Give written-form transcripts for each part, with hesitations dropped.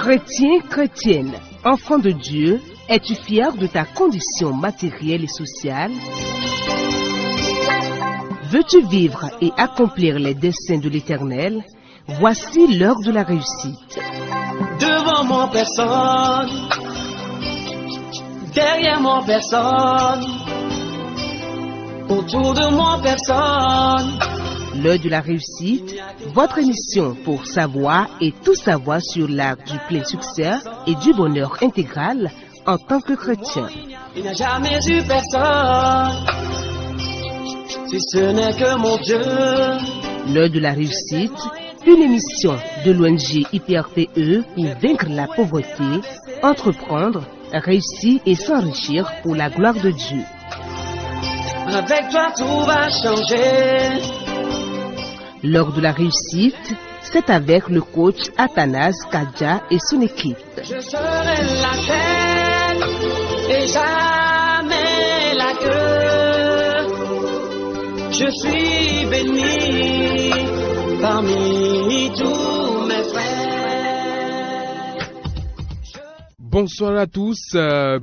Chrétien, chrétienne, enfant de Dieu, es-tu fier de ta condition matérielle et sociale? Veux-tu vivre et accomplir les desseins de l'Éternel? Voici l'heure de la réussite. Devant moi personne, derrière moi personne, autour de moi personne. L'heure de la réussite, votre émission pour savoir et tout savoir sur l'art du plein succès et du bonheur intégral en tant que chrétien. Il n'y a jamais eu personne, si ce n'est que mon Dieu. L'heure de la réussite, une émission de l'ONG IPRTE pour vaincre la pauvreté, entreprendre, réussir et s'enrichir pour la gloire de Dieu. Avec toi tout va changer. L'heure de la réussite, c'est avec le coach Athanase Kadja et son équipe. Je serai la tête et jamais la queue. Je suis béni parmi tous mes frères. Bonsoir à tous,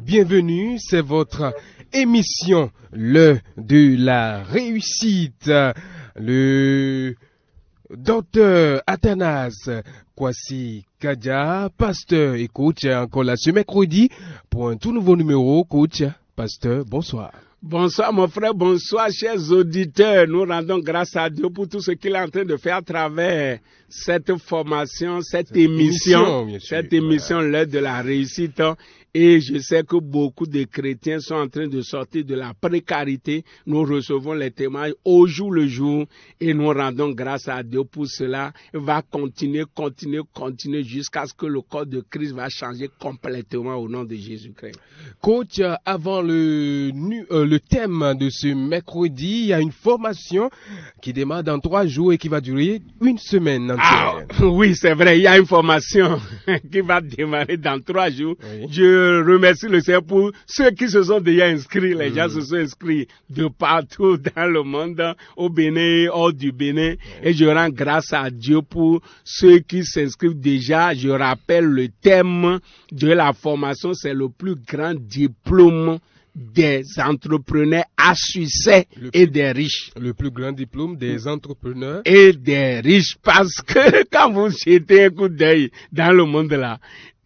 bienvenue, c'est votre émission, l'heure de la réussite. Le docteur Athanase Kwasi Kadja, pasteur et coach, encore là ce mercredi pour un tout nouveau numéro. Coach, pasteur, bonsoir. Bonsoir mon frère, bonsoir chers auditeurs. Nous rendons grâce à Dieu pour tout ce qu'il est en train de faire à travers cette formation, cette émission, l'heure de la réussite. Et je sais que beaucoup de chrétiens sont en train de sortir de la précarité. Nous recevons les témoignages au jour le jour et nous rendons grâce à Dieu pour cela. Il va continuer jusqu'à ce que le corps de Christ va changer complètement au nom de Jésus-Christ. Coach, avant le thème de ce mercredi, il y a une formation qui démarre dans 3 jours et qui va durer une semaine entière. Oui, c'est vrai, il y a une formation qui va démarrer dans 3 jours. Oui. Je remercie le Seigneur pour ceux qui se sont déjà inscrits. Les gens se sont inscrits de partout dans le monde, au Bénin, hors du Bénin. Et je rends grâce à Dieu pour ceux qui s'inscrivent déjà. Je rappelle le thème de la formation, c'est le plus grand diplôme des entrepreneurs à succès et des riches. Le plus grand diplôme des entrepreneurs et des riches, parce que quand vous jetez un coup d'œil dans le monde là,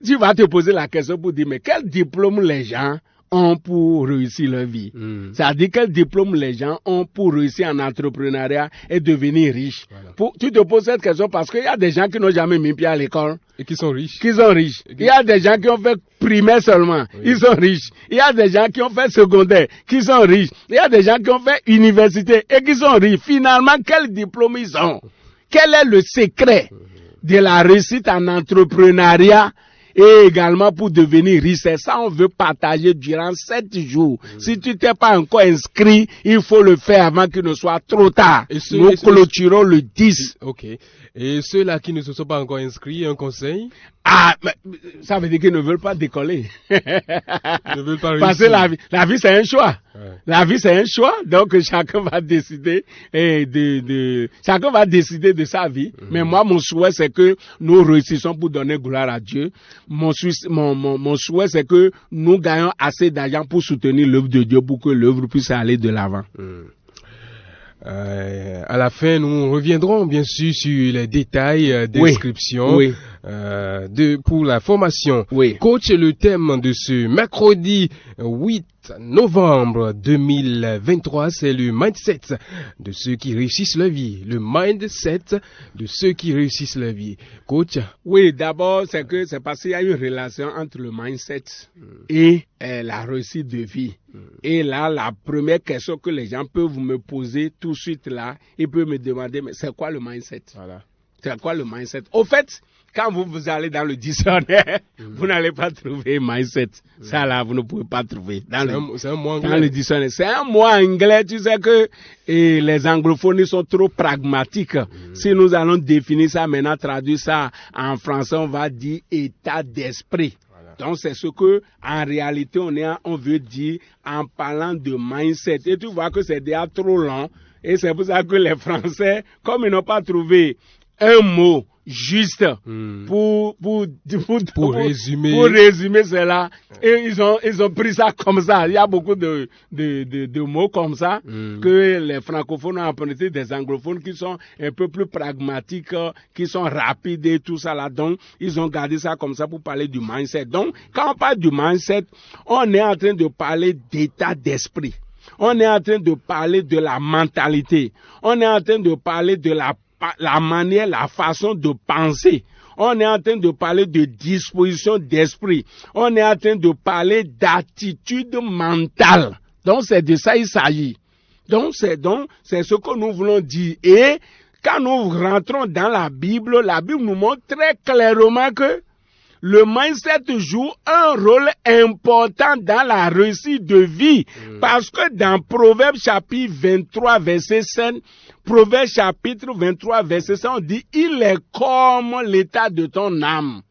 tu vas te poser la question pour dire, mais quel diplôme les gens ont pour réussir leur vie? C'est-à-dire, quel diplôme les gens ont pour réussir en entrepreneuriat et devenir riches? Voilà. Tu te poses cette question parce qu'il y a des gens qui n'ont jamais mis pied à l'école. Et qui sont riches. Il y a des gens qui ont fait primaire seulement. Oui. Ils sont riches. Il y a des gens qui ont fait secondaire, qui sont riches. Il y a des gens qui ont fait université et qui sont riches. Finalement, quel diplôme ils ont? Quel est le secret de la réussite en entrepreneuriat? Et également pour devenir riche, c'est ça on veut partager durant 7 jours. Si tu t'es pas encore inscrit, il faut le faire avant qu'il ne soit trop tard. Nous clôturons le 10. Ok. Et ceux-là qui ne se sont pas encore inscrits, un conseil? Mais ça veut dire qu'ils ne veulent pas décoller. Ils ne veulent pas réussir. Parce que la vie c'est un choix. Ouais. La vie c'est un choix, donc chacun va décider chacun va décider de sa vie. Mais moi mon souhait c'est que nous réussissons pour donner gloire à Dieu. Mon souhait c'est que nous gagnons assez d'argent pour soutenir l'œuvre de Dieu pour que l'œuvre puisse aller de l'avant. À la fin, nous reviendrons bien sûr sur les détails d'inscription pour la formation. Oui. Coach, le thème de ce mercredi 8 novembre 2023, c'est le mindset de ceux qui réussissent leur vie. Le mindset de ceux qui réussissent leur vie. Coach? Oui, d'abord, c'est parce qu'il y a une relation entre le mindset et la réussite de vie. Et là, la première question que les gens peuvent me poser tout de suite là, ils peuvent me demander, mais c'est quoi le mindset? Voilà. C'est quoi le mindset? Au fait, quand vous allez dans le dictionnaire, vous n'allez pas trouver mindset. Ça là, vous ne pouvez pas trouver. C'est un mot anglais. Dans le dictionnaire. C'est un mot anglais. Tu sais que les anglophones sont trop pragmatiques. Si nous allons définir ça maintenant, traduire ça en français, on va dire état d'esprit. Donc c'est ce que en réalité on veut dire en parlant de mindset. Et tu vois que c'est déjà trop long. Et c'est pour ça que les Français, comme ils n'ont pas trouvé un mot juste pour résumer cela. Et ils ont pris ça comme ça. Il y a beaucoup de mots comme ça que les francophones ont appris des anglophones qui sont un peu plus pragmatiques, qui sont rapides et tout ça là. Donc, ils ont gardé ça comme ça pour parler du mindset. Donc, quand on parle du mindset, on est en train de parler d'état d'esprit. On est en train de parler de la mentalité. On est en train de parler de la manière, la façon de penser. On est en train de parler de disposition d'esprit. On est en train de parler d'attitude mentale. Donc, c'est de ça il s'agit. Donc, c'est ce que nous voulons dire. Et quand nous rentrons dans la Bible nous montre très clairement que le mindset joue un rôle important dans la réussite de vie. Parce que dans Proverbes chapitre 23, verset 5, Proverbes chapitre 23, verset 5, on dit, il est comme l'état de ton âme.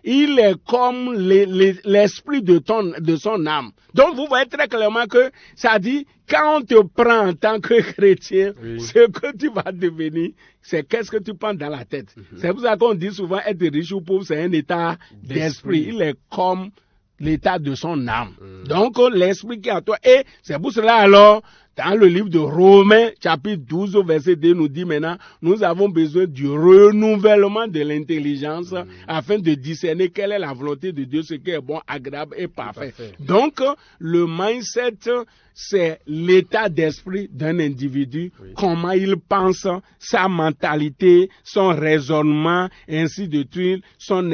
Il est comme l'esprit de son âme. Donc, vous voyez très clairement que ça dit, quand on te prend en tant que chrétien, ce que tu vas devenir, c'est qu'est-ce que tu penses dans la tête. C'est pour ça qu'on dit souvent être riche ou pauvre, c'est un état d'esprit. Il est comme l'état de son âme. Donc, l'esprit qui est à toi. Et c'est pour cela alors, dans le livre de Romains, chapitre 12, verset 2, nous dit maintenant, nous avons besoin du renouvellement de l'intelligence afin de discerner quelle est la volonté de Dieu, ce qui est bon, agréable et parfait. Donc, le mindset, c'est l'état d'esprit d'un individu, comment il pense, sa mentalité, son raisonnement, ainsi de suite, son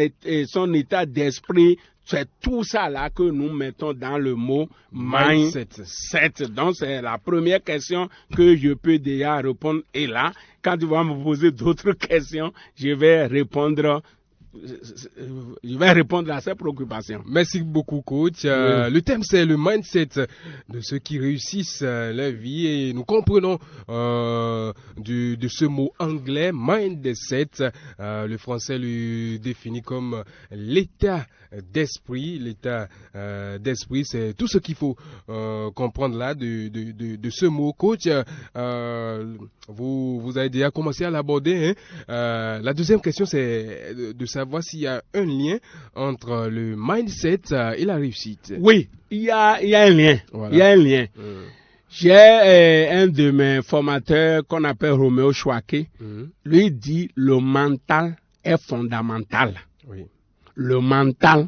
état d'esprit. C'est tout ça là que nous mettons dans le mot mindset. Donc, c'est la première question que je peux déjà répondre. Et là, quand tu vas me poser d'autres questions, je vais répondre à ces préoccupations. Merci beaucoup, coach. Le thème, c'est le mindset de ceux qui réussissent leur vie. Et nous comprenons de ce mot anglais, mindset. Le français le définit comme l'état d'esprit. L'état d'esprit, c'est tout ce qu'il faut comprendre là de ce mot. Coach, vous avez déjà commencé à l'aborder. La deuxième question, c'est de savoir s'il y a un lien entre le mindset et la réussite. Oui, il y a un lien. Voilà. Il y a un lien. J'ai un de mes formateurs qu'on appelle Roméo Chouaké. Lui dit le mental est fondamental. Oui. Le mental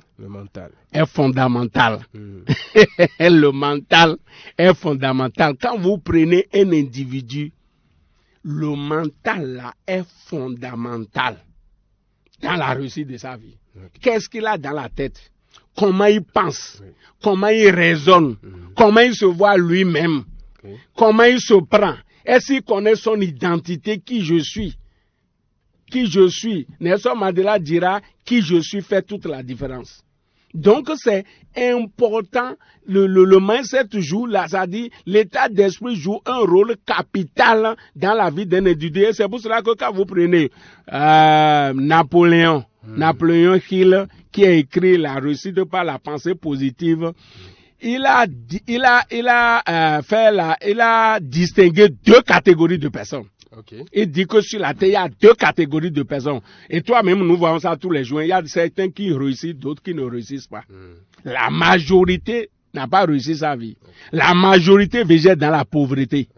est fondamental. Le mental est fondamental. Quand vous prenez un individu, le mental là est fondamental dans la réussite de sa vie. Qu'est-ce qu'il a dans la tête? Comment il pense? Comment il raisonne? Comment il se voit lui-même? Comment il se prend? Est-ce qu'il connaît son identité, qui je suis? Qui je suis? Nelson Mandela dira, qui je suis fait toute la différence. Donc, c'est important. Le mindset joue, là, ça dit, l'état d'esprit joue un rôle capital dans la vie d'un individu. Et c'est pour cela que quand vous prenez Napoléon Hill, qui a écrit La réussite par la pensée positive, il a distingué deux catégories de personnes. Il dit que sur la terre, il y a deux catégories de personnes. Et toi-même, nous voyons ça tous les jours. Il y a certains qui réussissent, d'autres qui ne réussissent pas. La majorité n'a pas réussi sa vie. La majorité végète dans la pauvreté.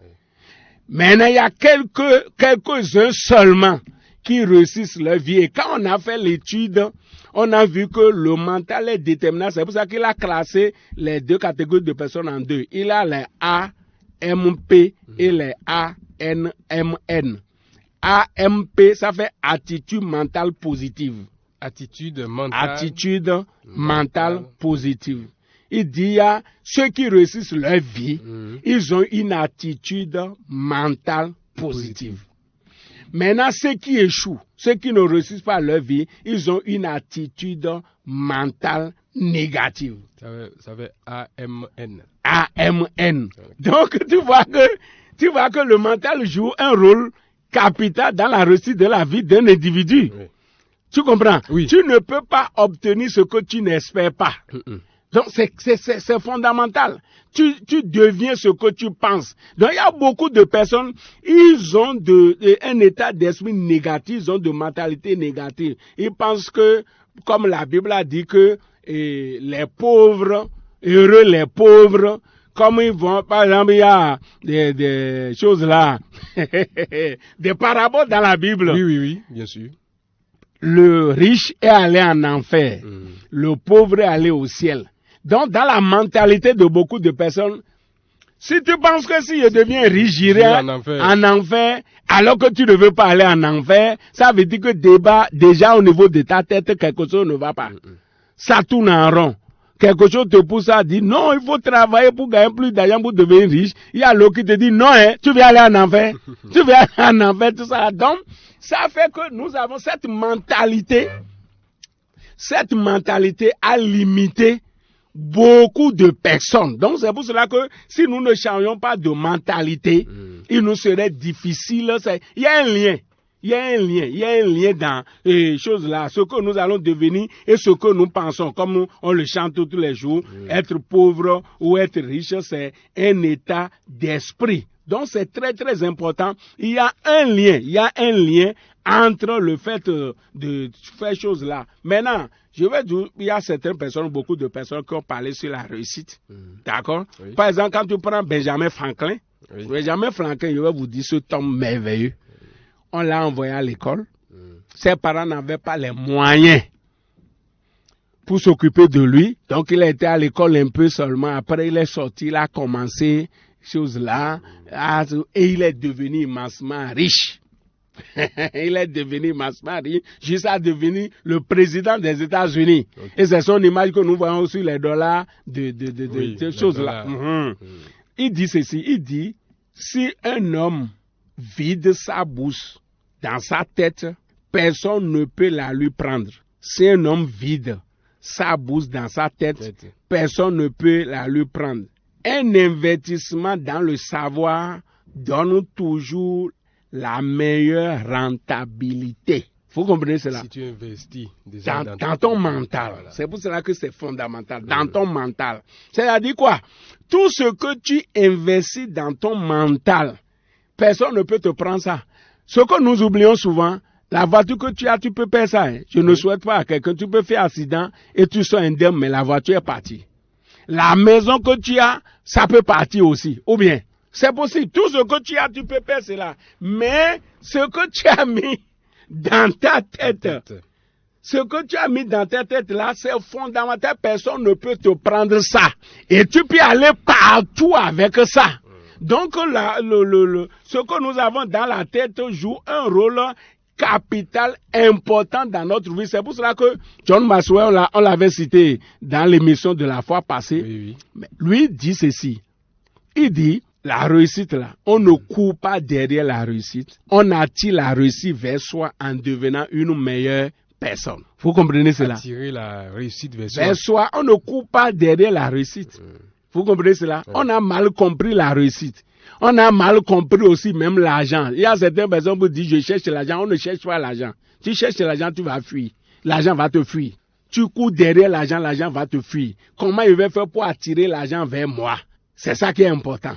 Maintenant, il y a quelques-uns seulement qui réussissent leur vie. Et quand on a fait l'étude, on a vu que le mental est déterminant. C'est pour ça qu'il a classé les deux catégories de personnes en deux. Il a les AMP et les ANMN. AMP, ça fait attitude mentale positive. Attitude mentale positive. Il dit, il y a ceux qui réussissent leur vie, ils ont une attitude mentale positive. Maintenant, ceux qui échouent, ceux qui ne réussissent pas leur vie, ils ont une attitude mentale négative. Ça fait AMN. AMN. Donc, tu vois que le mental joue un rôle capital dans la réussite de la vie d'un individu. Oui. Tu comprends? Oui. Tu ne peux pas obtenir ce que tu n'espères pas. Donc, c'est fondamental. Tu deviens ce que tu penses. Donc, il y a beaucoup de personnes, ils ont un état d'esprit négatif, ils ont de mentalité négative. Ils pensent que, comme la Bible a dit que les pauvres, heureux les pauvres, comme ils vont, par exemple, il y a des choses là, des paraboles dans la Bible. Oui, bien sûr. Le riche est allé en enfer, le pauvre est allé au ciel. Donc, dans la mentalité de beaucoup de personnes, si tu penses que si je deviens riche, j'irai en enfer, alors que tu ne veux pas aller en enfer, ça veut dire que déjà au niveau de ta tête, quelque chose ne va pas. Ça tourne en rond. Quelque chose te pousse à dire, non, il faut travailler pour gagner plus d'argent pour devenir riche. Il y a l'autre qui te dit, non, tu vas aller en enfer. Tu vas aller en enfer, tout ça. Donc, ça fait que nous avons cette mentalité à limiter beaucoup de personnes. Donc, c'est pour cela que si nous ne changeons pas de mentalité, il nous serait difficile. Il y a un lien dans les choses là, ce que nous allons devenir et ce que nous pensons, comme on le chante tous les jours, être pauvre ou être riche, c'est un état d'esprit. Donc c'est très très important. Il y a un lien entre le fait de faire choses là. Maintenant, je vais dire, il y a certaines personnes, beaucoup de personnes qui ont parlé sur la réussite. D'accord? Oui. Par exemple, quand tu prends Benjamin Franklin, je vais vous dire ce homme merveilleux. On l'a envoyé à l'école. Ses parents n'avaient pas les moyens pour s'occuper de lui. Donc, il a été à l'école un peu seulement. Après, il est sorti, il a commencé choses là. Et il est devenu immensement riche. Il est devenu immensement riche jusqu'à devenir le président des États-Unis. Okay. Et c'est son image que nous voyons sur les dollars de ces choses-là. Il dit ceci, il dit, si un homme vide sa bouche dans sa tête, personne ne peut la lui prendre. Si un homme vide sa bouche dans sa tête, personne ne peut la lui prendre. Un investissement dans le savoir donne toujours la meilleure rentabilité. Vous comprenez cela? Si tu investis déjà dans ton mental. Voilà. C'est pour cela que c'est fondamental. Dans ton mental. C'est-à-dire quoi? Tout ce que tu investis dans ton mental, personne ne peut te prendre ça. Ce que nous oublions souvent, la voiture que tu as, tu peux perdre ça. Hein. Je ne souhaite pas à quelqu'un. Tu peux faire accident et tu sois indemne, mais la voiture est partie. La maison que tu as, ça peut partir aussi. Ou bien, c'est possible. Tout ce que tu as, tu peux perdre cela. Mais ce que tu as mis dans ta tête, ce que tu as mis dans ta tête là, c'est fondamental. Personne ne peut te prendre ça. Et tu peux aller partout avec ça. Donc, ce que nous avons dans la tête joue un rôle capital important dans notre vie. C'est pour cela que John Maxwell, on l'avait cité dans l'émission de la fois passée. Oui. Mais lui dit ceci. Il dit, la réussite là, on ne court pas derrière la réussite. On attire la réussite vers soi en devenant une meilleure personne. Vous comprenez cela? Attirer la réussite vers soi. On ne court pas derrière la réussite. Vous comprenez cela? On a mal compris la réussite. On a mal compris aussi même l'argent. Il y a certaines personnes qui disent, je cherche l'argent. On ne cherche pas l'argent. Tu cherches l'argent, tu vas fuir. L'argent va te fuir. Tu cours derrière l'argent, l'argent va te fuir. Comment il va faire pour attirer l'argent vers moi? C'est ça qui est important.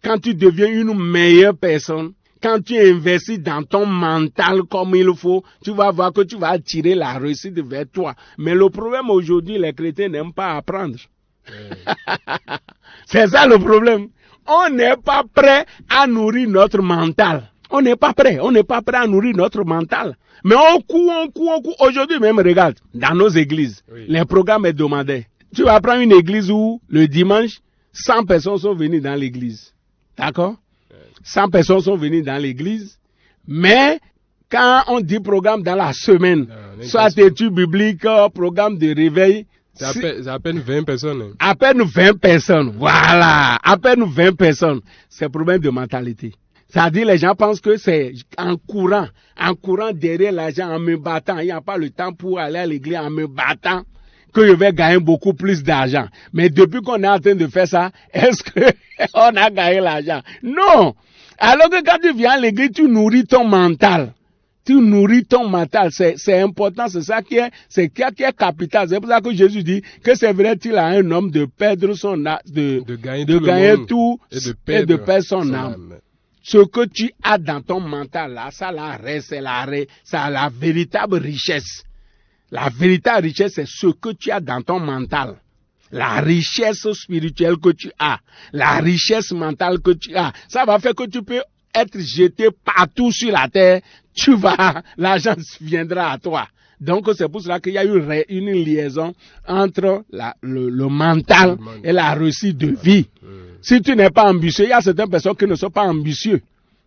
Quand tu deviens une meilleure personne, quand tu investis dans ton mental comme il faut, tu vas voir que tu vas attirer la réussite vers toi. Mais le problème aujourd'hui, les chrétiens n'aiment pas apprendre. C'est ça le problème. On n'est pas prêt à nourrir notre mental. On n'est pas prêt à nourrir notre mental. Mais on court. Aujourd'hui même, regarde, dans nos églises, les programmes hebdomadaires. Tu vas prendre une église où le dimanche, 100 personnes sont venues dans l'église. D'accord? 100 personnes sont venues dans l'église. Mais quand on dit programme dans la semaine, soit études bibliques, programme de réveil, c'est à peine 20 personnes. Hein. À peine 20 personnes. Voilà. À peine 20 personnes. C'est un problème de mentalité. C'est-à-dire, les gens pensent que c'est en courant derrière l'argent, en me battant. Il n'y a pas le temps pour aller à l'église en me battant que je vais gagner beaucoup plus d'argent. Mais depuis qu'on est en train de faire ça, est-ce qu'on a gagné l'argent? Non. Alors que quand tu viens à l'église, tu nourris ton mental. Tu nourris ton mental, c'est important, c'est ça qui est capital. C'est pour ça que Jésus dit que c'est vrai-il à un homme de perdre son âme, de gagner tout et de perdre son âme. Ce que tu as dans ton mental là, ça c'est la véritable richesse. La véritable richesse, c'est ce que tu as dans ton mental. La richesse spirituelle que tu as, la richesse mentale que tu as, ça va faire que tu peux être jeté partout sur la terre, l'argent viendra à toi. Donc c'est pour cela qu'il y a eu une liaison entre le mental et la réussite de vie. Si tu n'es pas ambitieux, il y a certaines personnes qui ne sont pas ambitieux.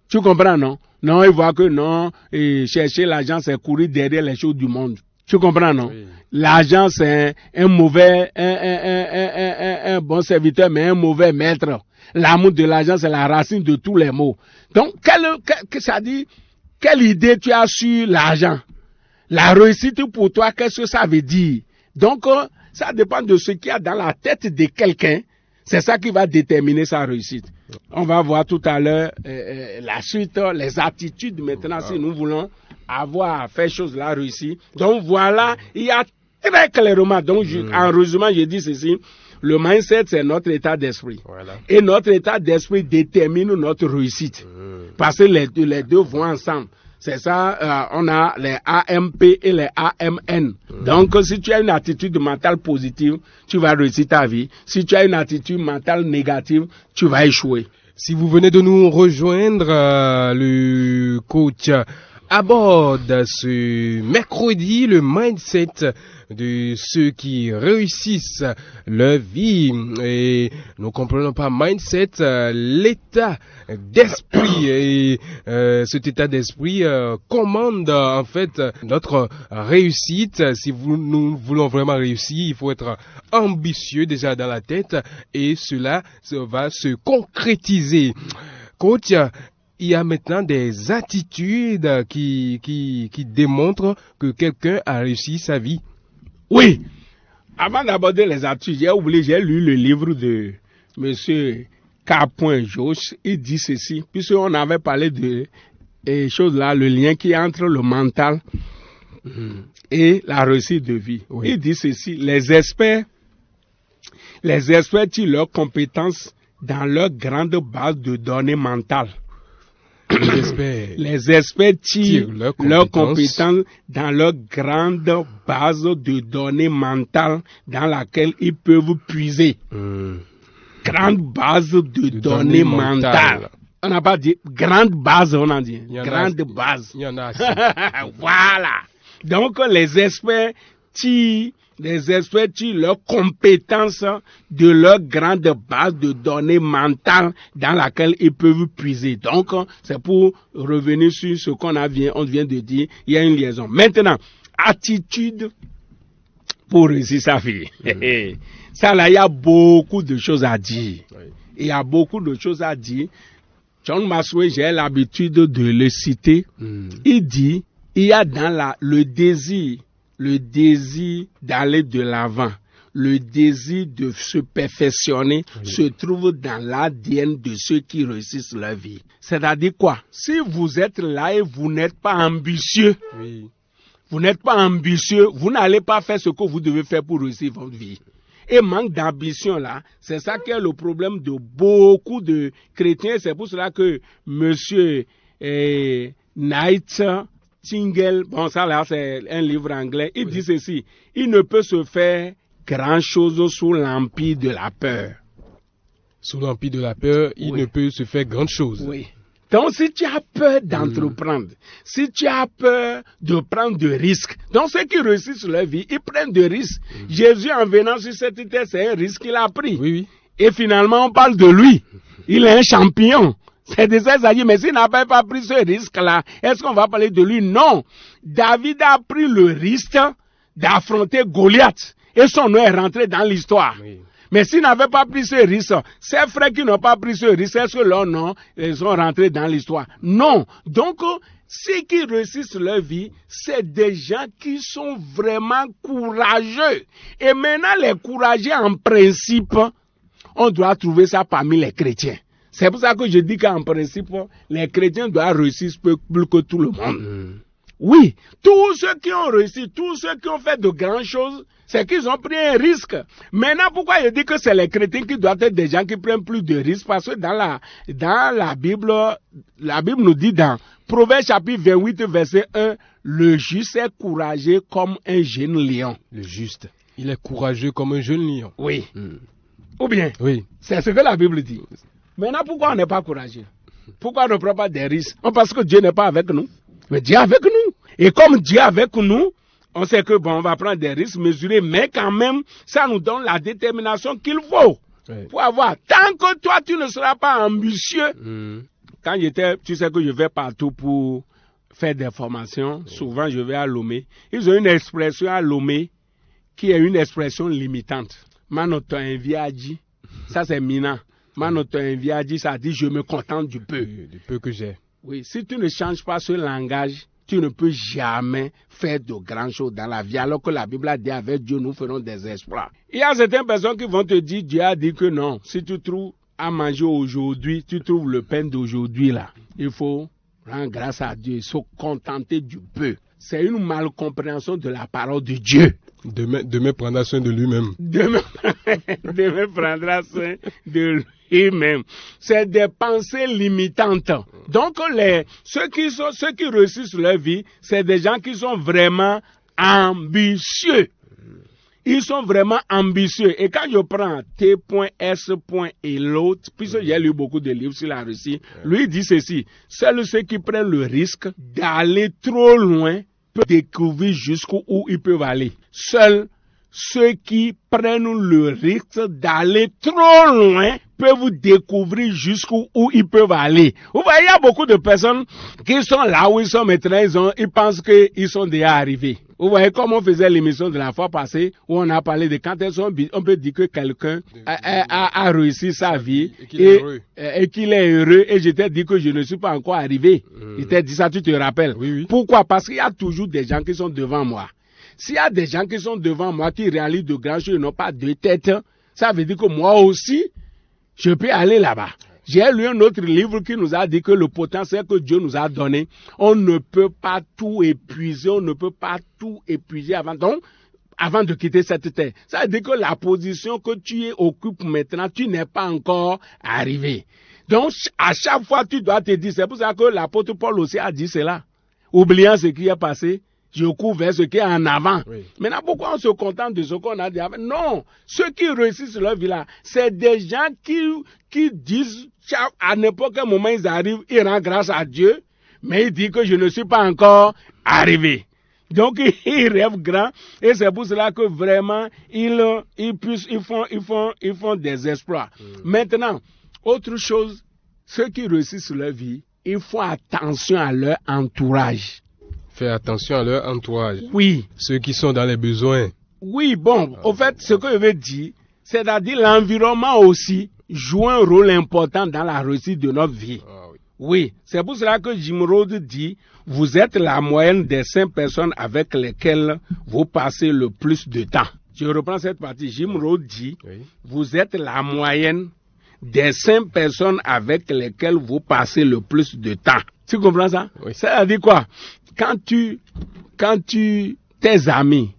Tu comprends, non? Non, ils voient que non, et chercher l'argent, c'est courir derrière les choses du monde. Tu comprends, non? Oui. L'argent, c'est un bon serviteur, mais un mauvais maître. L'amour de l'argent, c'est la racine de tous les maux. Donc, ça dit, quelle idée tu as sur l'argent? La réussite pour toi, qu'est-ce que ça veut dire? Donc, ça dépend de ce qu'il y a dans la tête de quelqu'un. C'est ça qui va déterminer sa réussite. On va voir tout à l'heure la suite, les attitudes maintenant, si nous voulons avoir à faire chose la réussite. Donc, voilà, il y a très clairement, donc en résumant, je dis ceci. Le mindset, c'est notre état d'esprit. Voilà. Et notre état d'esprit détermine notre réussite. Parce que les deux vont ensemble. C'est ça, on a les AMP et les AMN. Donc, si tu as une attitude mentale positive, tu vas réussir ta vie. Si tu as une attitude mentale négative, tu vas échouer. Si vous venez de nous rejoindre, le coach aborde ce mercredi le mindset de ceux qui réussissent leur vie. Et nous comprenons par mindset l'état d'esprit. Et cet état d'esprit commande en fait notre réussite. Si nous voulons vraiment réussir, il faut être ambitieux déjà dans la tête et cela va se concrétiser. Coach, il y a maintenant des attitudes qui démontrent que quelqu'un a réussi sa vie. Oui. Avant d'aborder les attitudes, j'ai lu le livre de monsieur K. Josh. Il dit ceci, puisqu'on avait parlé de choses là, le lien qui est entre le mental et la réussite de vie. Oui. Il dit ceci, les experts tirent leurs compétences dans leur grande base de données mentales. Les experts tirent leurs compétences dans leur grande base de données mentales dans laquelle ils peuvent puiser. Grande base de données mentales. On n'a pas dit grande base, on a dit grande base. Il y en a assez. Voilà. Donc les experts tirent leurs compétences de leur grande base de données mentales dans laquelle ils peuvent puiser. Donc, c'est pour revenir sur ce on vient de dire, il y a une liaison. Maintenant, attitude pour réussir sa vie. Ça là, il y a beaucoup de choses à dire. Il y a beaucoup de choses à dire. John Maxwell, j'ai l'habitude de le citer. Il dit, il y a dans le désir d'aller de l'avant, le désir de se perfectionner se trouve dans l'ADN de ceux qui réussissent leur vie. C'est-à-dire quoi? Si vous êtes là et vous n'êtes pas ambitieux, vous n'allez pas faire ce que vous devez faire pour réussir votre vie. Et manque d'ambition là, c'est ça qui est le problème de beaucoup de chrétiens. C'est pour cela que monsieur Knight Tingle, bon ça là c'est un livre anglais, il dit ceci, il ne peut se faire grand chose sous l'empire de la peur. Sous l'empire de la peur, il ne peut se faire grand chose. Oui. Donc si tu as peur d'entreprendre, si tu as peur de prendre de risques, donc ceux qui réussissent leur vie, ils prennent de risques. Jésus en venant sur cette terre, c'est un risque qu'il a pris. Oui. Et finalement on parle de lui. Il est un champion. C'est de ça, mais s'il n'avait pas pris ce risque-là, est-ce qu'on va parler de lui? Non. David a pris le risque d'affronter Goliath. Et son nom est rentré dans l'histoire. Oui. Mais s'il n'avait pas pris ce risque, ses frères qui n'ont pas pris ce risque, est-ce que leurs noms sont rentrés dans l'histoire? Non. Donc, ceux qui réussissent leur vie, c'est des gens qui sont vraiment courageux. Et maintenant, les courageux, en principe, on doit trouver ça parmi les chrétiens. C'est pour ça que je dis qu'en principe, les chrétiens doivent réussir plus que tout le monde. Oui, tous ceux qui ont réussi, tous ceux qui ont fait de grandes choses, c'est qu'ils ont pris un risque. Maintenant, pourquoi je dis que c'est les chrétiens qui doivent être des gens qui prennent plus de risques? Parce que dans la Bible nous dit dans Proverbes chapitre 28, verset 1, le juste est courageux comme un jeune lion. Le juste, il est courageux comme un jeune lion. Oui. Ou bien, oui. C'est ce que la Bible dit. Maintenant, pourquoi on n'est pas courageux? Pourquoi on ne prend pas des risques? Parce que Dieu n'est pas avec nous. Mais Dieu est avec nous. Et comme Dieu est avec nous, on sait que on va prendre des risques mesurés, mais quand même, ça nous donne la détermination qu'il faut pour avoir. Tant que toi, tu ne seras pas ambitieux. Quand tu sais que je vais partout pour faire des formations, souvent je vais à Lomé. Ils ont une expression à Lomé qui est une expression limitante. Manoto enviadi, ça c'est Mina. Manoto enviadi, ça dit je me contente du peu. Du peu que j'ai. Oui, si tu ne changes pas ce langage, tu ne peux jamais faire de grandes choses dans la vie. Alors que la Bible a dit avec Dieu, nous ferons des exploits. Il y a certaines personnes qui vont te dire, Dieu a dit que non. Si tu trouves à manger aujourd'hui, tu trouves le pain d'aujourd'hui là. Il faut rendre grâce à Dieu, se contenter du peu. C'est une malcompréhension de la parole de Dieu. Demain prendra soin de lui-même. Demain prendra soin de lui-même. C'est des pensées limitantes. Donc ceux qui réussissent leur vie, c'est des gens qui sont vraiment ambitieux. Ils sont vraiment ambitieux. Et quand je prends T.S. et l'autre, puisque j'ai lu beaucoup de livres sur la Russie, lui dit ceci: seuls ceux qui prennent le risque d'aller trop loin peuvent découvrir jusqu'où ils peuvent aller. Seuls ceux qui prennent le risque d'aller trop loin peuvent découvrir jusqu'où ils peuvent aller. Vous voyez, il y a beaucoup de personnes qui sont là où ils sont maintenant, ils pensent qu'ils sont déjà arrivés. Vous voyez, comme on faisait l'émission de la fois passée, où on a parlé de quand on peut dire que quelqu'un a réussi sa vie et qu'il est heureux, et je t'ai dit que je ne suis pas encore arrivé. Je t'ai dit ça, tu te rappelles? Oui. Pourquoi? Parce qu'il y a toujours des gens qui sont devant moi. S'il y a des gens qui sont devant moi qui réalisent de grandes choses et n'ont pas de tête, ça veut dire que moi aussi, je peux aller là-bas. J'ai lu un autre livre qui nous a dit que le potentiel que Dieu nous a donné, on ne peut pas tout épuiser, avant de quitter cette terre. Ça veut dire que la position que tu occupes maintenant, tu n'es pas encore arrivé. Donc, à chaque fois, tu dois te dire, c'est pour ça que l'apôtre Paul aussi a dit cela. Oubliant ce qui est passé, je cours vers ce qui est en avant. Oui. Maintenant, pourquoi on se contente de ce qu'on a dit avant? Non, ceux qui réussissent leur vie là, c'est des gens qui disent, à n'importe quel moment ils arrivent, ils rendent grâce à Dieu, mais ils disent que je ne suis pas encore arrivé. Donc, ils rêvent grand, et c'est pour cela que vraiment, ils font des exploits. Maintenant, autre chose, ceux qui réussissent leur vie, ils font attention à leur entourage. Faire attention à leur entourage. Oui. Ceux qui sont dans les besoins. Oui, bon, au fait, ce que je veux dire, c'est-à-dire l'environnement aussi joue un rôle important dans la réussite de notre vie. Oui, c'est pour cela que Jim Rohn dit, vous êtes la moyenne des 5 personnes avec lesquelles vous passez le plus de temps. Je reprends cette partie. Jim Rohn dit, vous êtes la moyenne des 5 personnes avec lesquelles vous passez le plus de temps. Tu comprends ça? Oui. Ça veut dire quoi? Quand tes amis,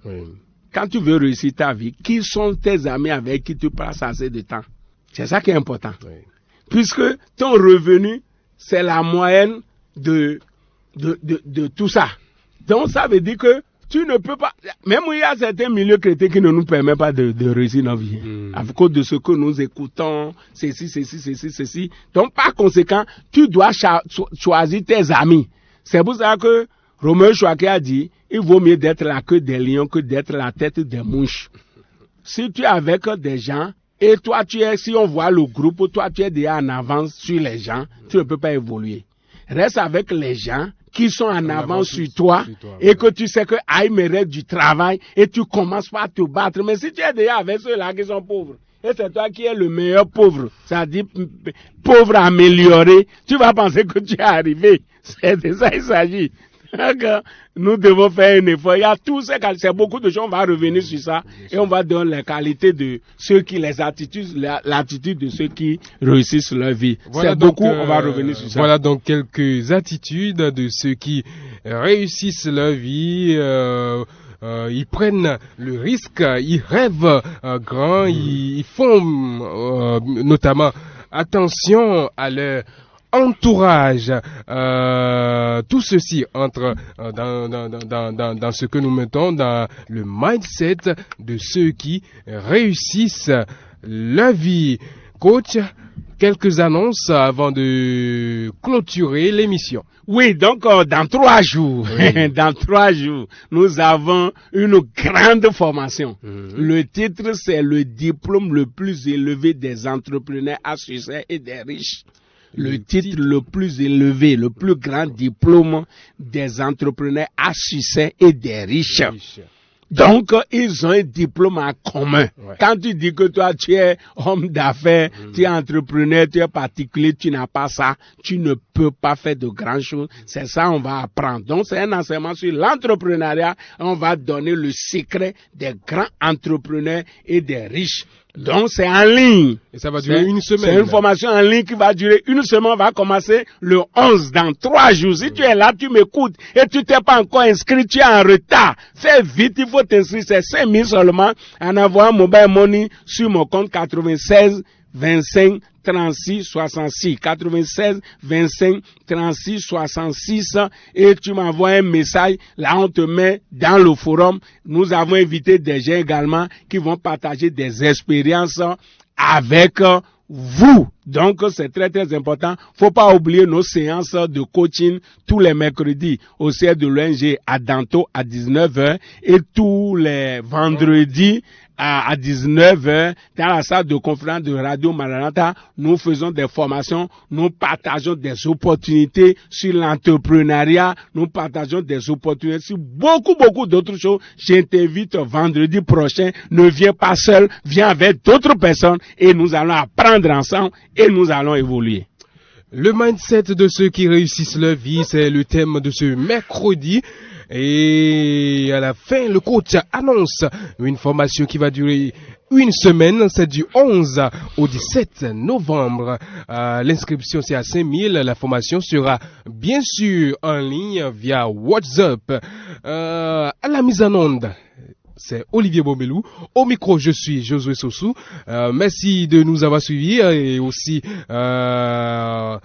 quand tu veux réussir ta vie, qui sont tes amis avec qui tu passes assez de temps? C'est ça qui est important. Puisque ton revenu, c'est la moyenne de tout ça. Donc ça veut dire que tu ne peux pas, même il y a certains milieux chrétiens qui ne nous permettent pas de réussir notre vie. À cause de ce que nous écoutons, ceci. Donc par conséquent, tu dois choisir tes amis. C'est pour ça que Romain Chouaké a dit, il vaut mieux d'être la queue des lions que d'être la tête des mouches. Si tu es avec des gens, et toi si on voit le groupe, toi tu es déjà en avance sur les gens, tu ne peux pas évoluer. Reste avec les gens qui sont en avance sur toi, et que tu sais que il mérite du travail, et tu commences pas à te battre. Mais si tu es déjà avec ceux-là qui sont pauvres, et c'est toi qui es le meilleur pauvre, c'est-à-dire pauvre amélioré, tu vas penser que tu es arrivé. C'est de ça il s'agit. Nous devons faire un effort. Il y a tous ces qualités, beaucoup de choses, on va revenir sur ça et on va donner les qualités de ceux qui, les attitudes, l'attitude de ceux qui réussissent leur vie. Voilà c'est donc, beaucoup, on va revenir sur ça. Voilà donc quelques attitudes de ceux qui réussissent leur vie. Ils prennent le risque, ils rêvent grand, ils font notamment attention à leur entourage. Tout ceci entre dans ce que nous mettons dans le mindset de ceux qui réussissent leur vie. Coach, quelques annonces avant de clôturer l'émission. Oui, donc dans 3 jours, dans 3 jours, nous avons une grande formation. Le titre, c'est le diplôme le plus élevé des entrepreneurs à succès et des riches. Le titre le plus élevé, le plus grand diplôme des entrepreneurs à succès et des riches. Donc, ils ont un diplôme en commun. Ouais. Quand tu dis que toi, tu es homme d'affaires, tu es entrepreneur, tu es particulier, tu n'as pas ça, tu ne peux pas faire de grandes choses. C'est ça, on va apprendre. Donc, c'est un enseignement sur l'entrepreneuriat. On va donner le secret des grands entrepreneurs et des riches. Donc, c'est en ligne. Et ça va durer une semaine. C'est une formation en ligne qui va durer une semaine. On va commencer le 11 dans 3 jours. Si tu es là, tu m'écoutes et tu t'es pas encore inscrit, tu es en retard. Fais vite, il faut t'inscrire. C'est 5 000 seulement en envoyant mobile money sur mon compte 96 25 36 66 96 25 36 66 et tu m'envoies un message. Là, on te met dans le forum. Nous avons invité des gens également qui vont partager des expériences avec vous. Donc, c'est très, très important. Faut pas oublier nos séances de coaching tous les mercredis au siège de l'ONG à Danto à 19h et tous les vendredis à 19h dans la salle de conférence de Radio Maranatha. Nous faisons des formations, nous partageons des opportunités sur l'entrepreneuriat, nous partageons des opportunités sur beaucoup d'autres choses. Je t'invite vendredi prochain, ne viens pas seul, viens avec d'autres personnes et nous allons apprendre ensemble et nous allons évoluer. Le mindset de ceux qui réussissent leur vie, c'est le thème de ce mercredi. Et à la fin, le coach annonce une formation qui va durer une semaine. C'est du 11 au 17 novembre. L'inscription, c'est à 5 000. La formation sera bien sûr en ligne via WhatsApp. À la mise en onde, c'est Olivier Bombelou. Au micro, je suis Josué Sossou. Merci de nous avoir suivis et aussi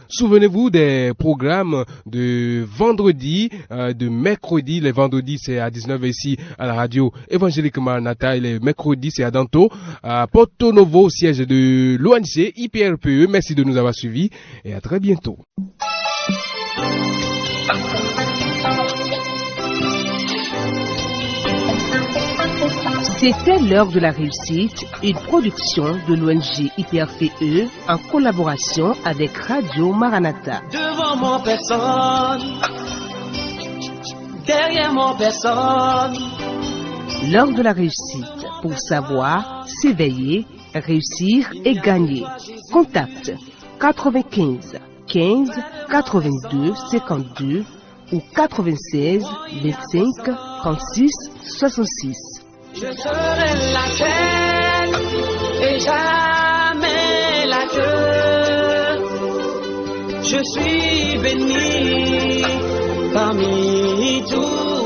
souvenez-vous des programmes de vendredi, de mercredi. Les vendredis, c'est à 19h ici à la radio évangélique Maranatha et les mercredis, c'est à Danto, à Porto Novo, siège de l'ONG IPRPE. Merci de nous avoir suivis et à très bientôt. C'était l'heure de la réussite, une production de l'ONG IPRPE en collaboration avec Radio Maranatha. Devant moi personne, derrière moi personne. L'heure de la réussite, pour savoir, s'éveiller, réussir et gagner. Contact 95 15 82 52 ou 96 25 36 66. Je serai la tête et jamais la queue. Je suis béni parmi tous.